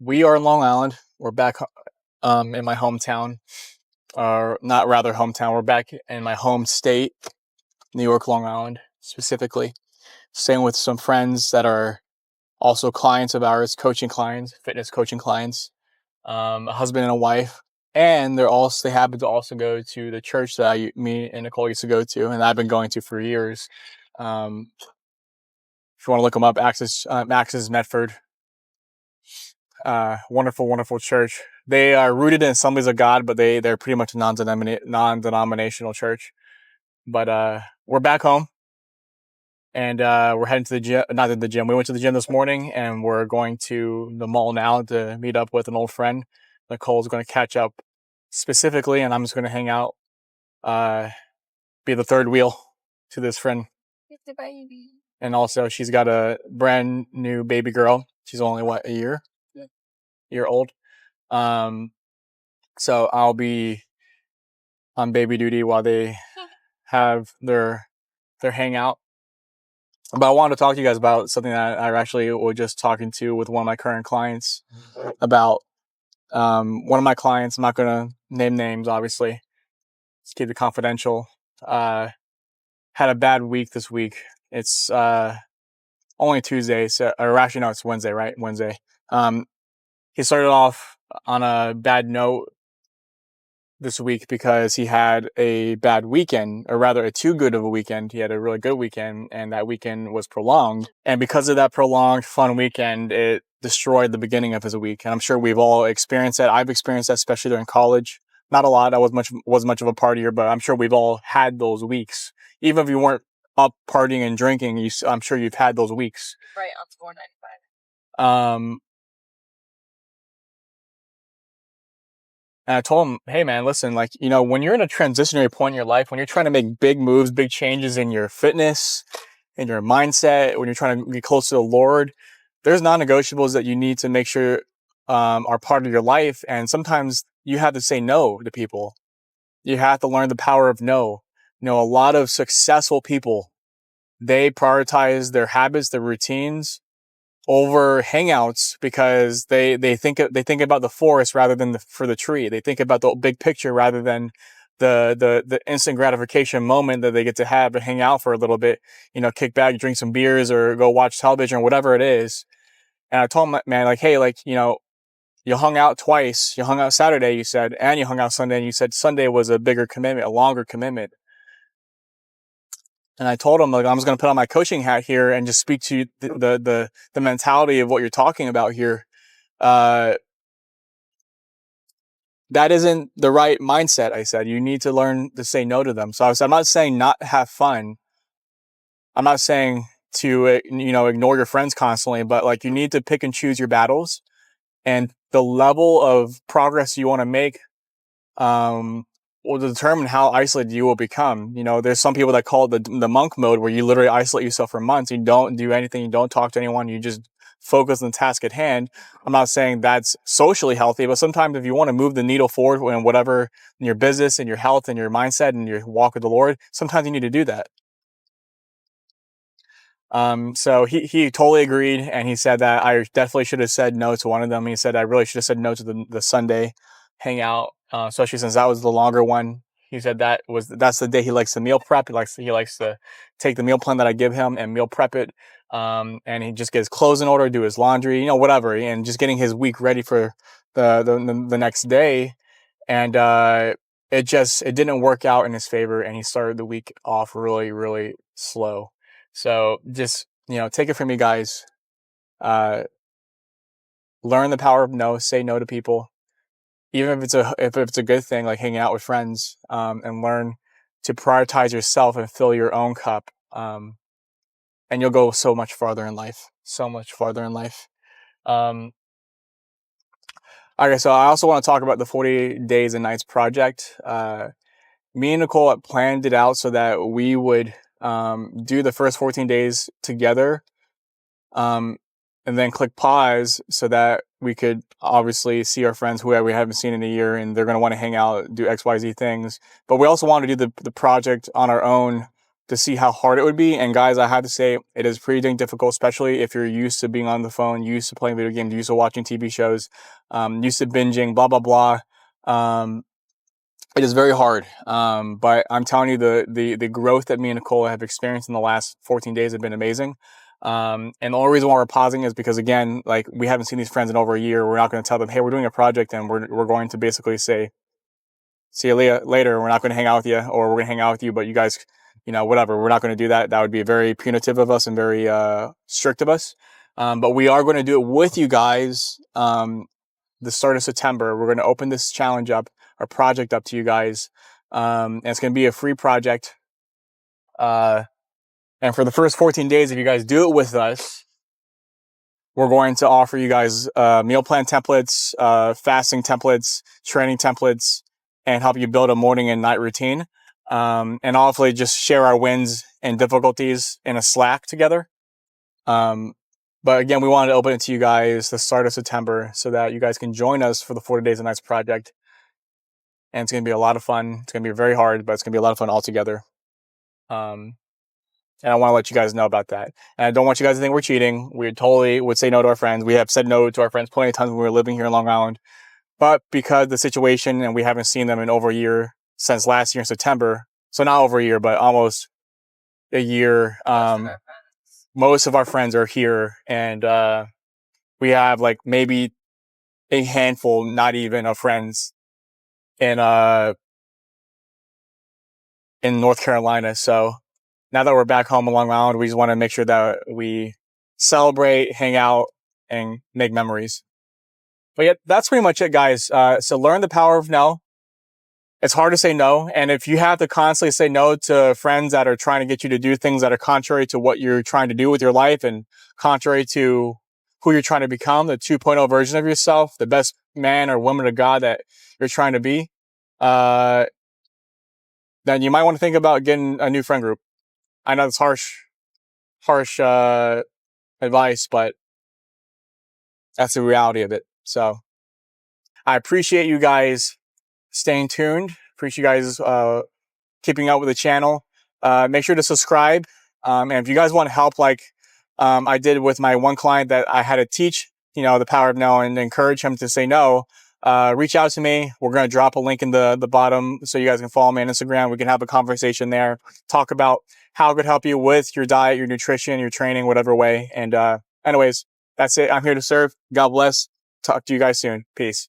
We are in Long Island. We're back in my hometown, or not rather hometown. We're back in my home state, New York, Long Island specifically. Staying with some friends that are also clients of ours, coaching clients, fitness coaching clients, a husband and a wife, and they happen to also go to the church that me and Nicole used to go to, and I've been going to for years. If you want to look them up, Access Medford. Wonderful church. They are rooted in Assemblies of God, but they're pretty much a non-denominational church. But we're back home, and we're heading to the gym. Not to the gym. We went to the gym this morning, and we're going to the mall now to meet up with an old friend. Nicole's going to catch up specifically, and I'm just going to hang out, be the third wheel to this friend. It's a baby. And also, she's got a brand new baby girl. She's only a year old. So I'll be on baby duty while they have their hangout. But I wanted to talk to you guys about something that I actually was just talking to with one of my current clients about. One of my clients, I'm not going to name names, obviously. Let's keep it confidential. Had a bad week this week. It's only Tuesday, or actually, no, it's Wednesday, right? Wednesday. He started off on a bad note this week because he had a bad weekend, or rather a too good of a weekend. He had a really good weekend, and that weekend was prolonged. And because of that prolonged fun weekend, it destroyed the beginning of his week. And I'm sure we've all experienced that. I've experienced that, especially during college. Not a lot. I wasn't much of a partier, but I'm sure we've all had those weeks. Even if you weren't up partying and drinking, I'm sure you've had those weeks. Right, on 495. And I told him, hey man, listen, when you're in a transitionary point in your life, when you're trying to make big moves, big changes in your fitness, in your mindset, when you're trying to get close to the Lord, there's non-negotiables that you need to make sure are part of your life. And sometimes you have to say no to people. You have to learn the power of no. A lot of successful people, they prioritize their habits, their routines over hangouts because they think about the forest rather than for the tree. They think about the big picture rather than the instant gratification moment that they get to have to hang out for a little bit, kick back, drink some beers or go watch television or whatever it is. And I told him, man, hey, you hung out twice. You hung out Saturday, you said, and you hung out Sunday, and you said Sunday was a bigger commitment, a longer commitment. And I told him, I'm just going to put on my coaching hat here and just speak to you the mentality of what you're talking about here. That isn't the right mindset, I said. You need to learn to say no to them. So I said, I'm not saying not have fun. I'm not saying to, ignore your friends constantly, but you need to pick and choose your battles. And the level of progress you want to make, will determine how isolated you will become. There's some people that call it the monk mode, where you literally isolate yourself for months. You don't do anything. You don't talk to anyone. You just focus on the task at hand. I'm not saying that's socially healthy, but sometimes if you want to move the needle forward in whatever, in your business and your health and your mindset and your walk with the Lord, sometimes you need to do that. So he totally agreed, and he said that I definitely should have said no to one of them. He said I really should have said no to the Sunday hangout, especially since that was the longer one. He said that's the day he likes to meal prep. He likes to take the meal plan that I give him and meal prep it. And he just gets clothes in order, do his laundry, whatever, and just getting his week ready for the next day. And it didn't work out in his favor, and he started the week off really, really slow. So just, take it from me, guys. Learn the power of no. Say no to people, even if it's a good thing, like hanging out with friends, and learn to prioritize yourself and fill your own cup. And you'll go so much farther in life. Okay, so I also want to talk about the 40 Days and Nights project. Me and Nicole planned it out so that we would do the first 14 days together, and then click pause so that we could obviously see our friends who we haven't seen in a year, and they're going to want to hang out, do XYZ things. But we also want to do the project on our own to see how hard it would be. And guys, I have to say, it is pretty dang difficult, especially if you're used to being on the phone, used to playing video games, used to watching TV shows, used to binging, blah, blah, blah. It is very hard. But I'm telling you, the growth that me and Nicole have experienced in the last 14 days have been amazing. And the only reason why we're pausing is because, again, like, we haven't seen these friends in over a year. We're not going to tell them, hey, we're doing a project, and we're going to basically say, see you later. We're not going to hang out with you, or we're going to hang out with you, but you guys, whatever. We're not going to do that. That would be very punitive of us and very strict of us. But we are going to do it with you guys. The start of September, we're going to open this challenge up, our project up to you guys. And it's going to be a free project. And for the first 14 days, if you guys do it with us, we're going to offer you guys meal plan templates, fasting templates, training templates, and help you build a morning and night routine. And hopefully just share our wins and difficulties in a Slack together. But again, we wanted to open it to you guys the start of September so that you guys can join us for the 40 Days and Nights project. And it's going to be a lot of fun. It's going to be very hard, but it's going to be a lot of fun altogether. And I want to let you guys know about that. And I don't want you guys to think we're cheating. We totally would say no to our friends. We have said no to our friends plenty of times when we were living here in Long Island. But because the situation, and we haven't seen them in over a year since last year in September. So not over a year, but almost a year. Most of our friends are here, and we have like maybe a handful, not even, of friends in North Carolina. So now that we're back home in Long Island, we just want to make sure that we celebrate, hang out, and make memories. But yeah, that's pretty much it, guys. So learn the power of no. It's hard to say no. And if you have to constantly say no to friends that are trying to get you to do things that are contrary to what you're trying to do with your life and contrary to who you're trying to become, the 2.0 version of yourself, the best man or woman of God that you're trying to be, then you might want to think about getting a new friend group. I know it's harsh advice, but that's the reality of it. So I appreciate you guys staying tuned. Appreciate you guys keeping up with the channel. Make sure to subscribe. And if you guys want help, like I did with my one client that I had to teach, the power of no and encourage him to say no, reach out to me. We're going to drop a link in the bottom so you guys can follow me on Instagram. We can have a conversation there, talk about how it could help you with your diet, your nutrition, your training, whatever way. And anyways, that's it. I'm here to serve. God bless. Talk to you guys soon. Peace.